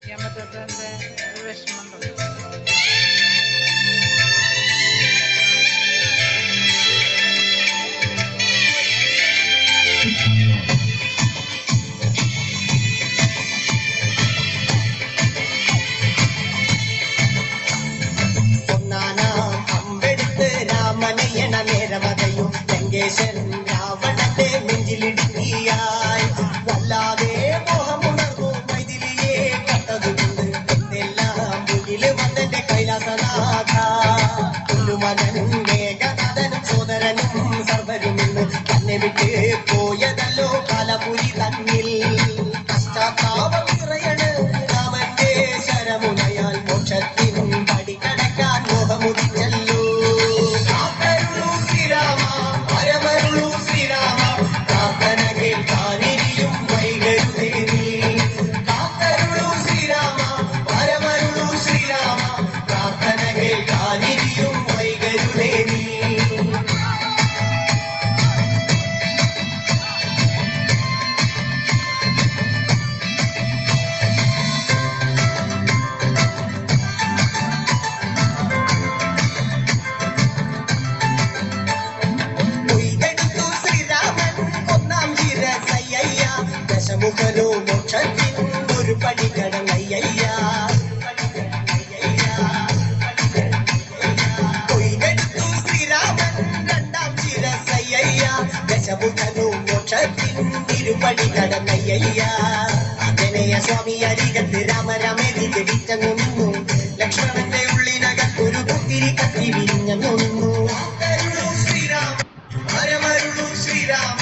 ചെയ്യാൻ പറ്റാത്തതിന്റെ ഒരു വിഷമമുണ്ട്. രാമനയണ നേരമതയും ലങ്കേശൻ രാവണന്റെ നെഞ്ചിലിടുക്കിയായി വല്ലാതെ മോഹമുണർന്നു മൈഥിലിയെ കണ്ടതുകൊണ്ട് എന്നെല്ലാം മുന്നിൽ വന്നെന്റെ കൈലാസനാഥ പുല്ലുമകനും മേഘനാഥനും സോദരനും സർവരും ഇന്ന് തന്നെ വിട്ട് പോയതല്ലോ കാലപുരി തന്നിൽ പശ്ചാത്താപം നിറയണ് രാമന്റെ ശരമുനയാൽ മോക്ഷത്തിനും പടികടക്കാൻ മോഹമുദിച്ചല്ലോ. ദശമുഖനോ മോക്ഷത്തിൻ ഒരു പടി കടന്നയ്യ കൊയ്തെടുത്തു ശ്രീരാമൻ രണ്ടാം ശിരസയ്യ ദശമുഖനോ മോക്ഷത്തിൻ ഇരുപടി കടന്നയ്യ ആഞ്ജനേയ സ്വാമി അരികത്ത് രാമരാമേതി ജപിച്ചങ്ങു നിന്നു ലക്ഷ്മണന്റെ ഉള്ളിനകത്തൊരു പുത്തിരി കത്തി വിരിഞ്ഞു നിന്നു. ശ്രീരാമ പരമരുളു ശ്രീരാമ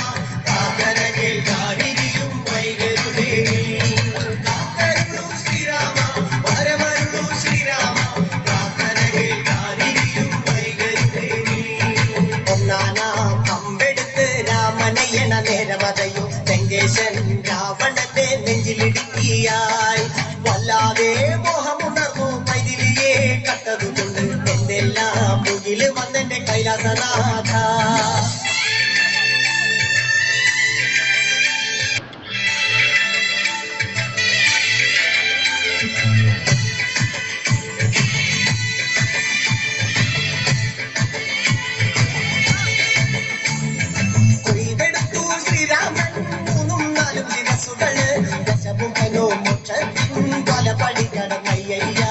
നേരമതയും ലങ്കേശൻ രാവണന്റെ നെഞ്ചിലിടുക്കിയായി വല്ലാതെ മോഹമുണർന്നു മൈഥിലിയെ കണ്ടതുകൊണ്ട് എന്തെല്ലാം മുകില് വന്നെന്റെ കൈലാസനാഥ. ദശമുഖനോ മോക്ഷത്തിൻ പലപടി കടന്നയ്യ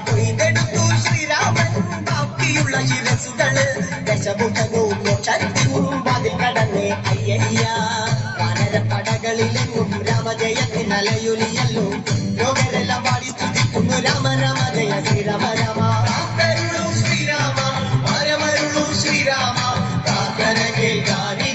കൊയ്തെടുത്തു ശ്രീരാമൻ ബാക്കിയുള്ള ശിരസുകള് ദശമുഖനോ മോക്ഷത്തിൻ വാതിൽ കടന്നേ അയ്യ വാനരപ്പടകളിലെങ്ങും രാമജയത്തിൻ അലയൊലിയല്ലോ ലോകരെല്ലാം പാടി സ്തുതിക്കുന്നു രാമ രാമ ജയ ശ്രീരാമ രാമ ശ്രീരാമ പരമരുളു ശ്രീരാമ പ്രാർത്ഥന കേൾക്കാനി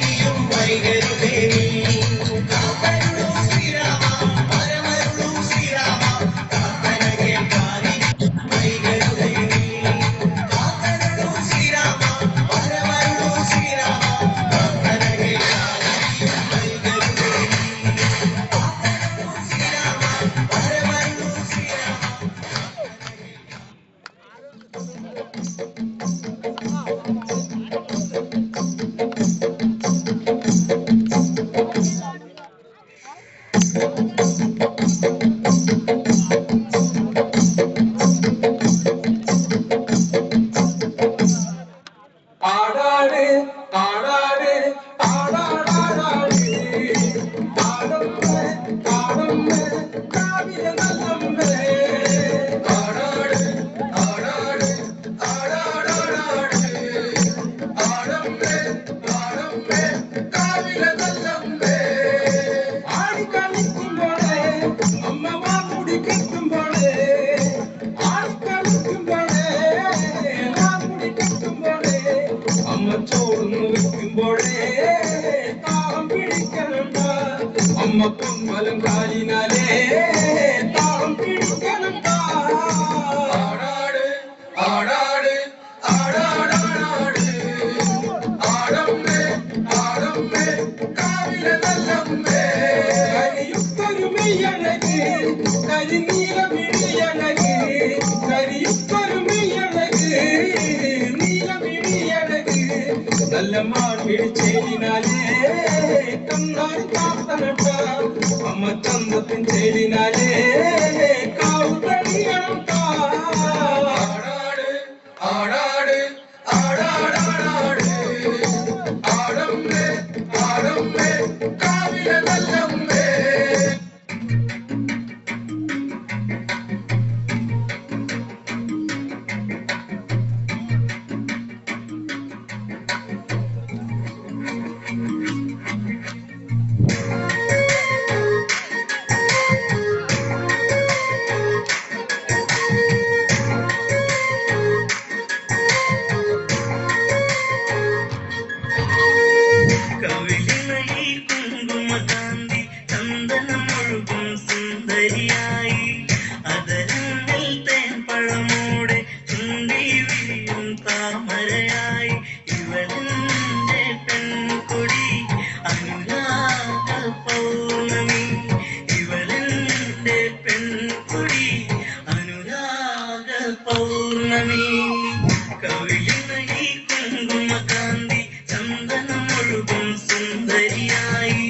അമ്മ പൊന്മലം കാലിനാലേ താളം പിടിക്കണം. ആടാട് ആടാട് ആടാടാടാട് ആടമ്മേ ആടമ്മേ കാവിലെ നല്ലമ്മേ കരിയുത്തൊരു മെയ്യഴക് കരിനീലമിഴിയഴക് കരിയുത്തൊരു മെയ്യഴക് നീലമിഴിയഴക് നല്ല മാൻ പിടിച്ചേരിനാലേ കണ്ണാടി കാത്തനട്ട ഒഴുകും സുന്ദരിയായി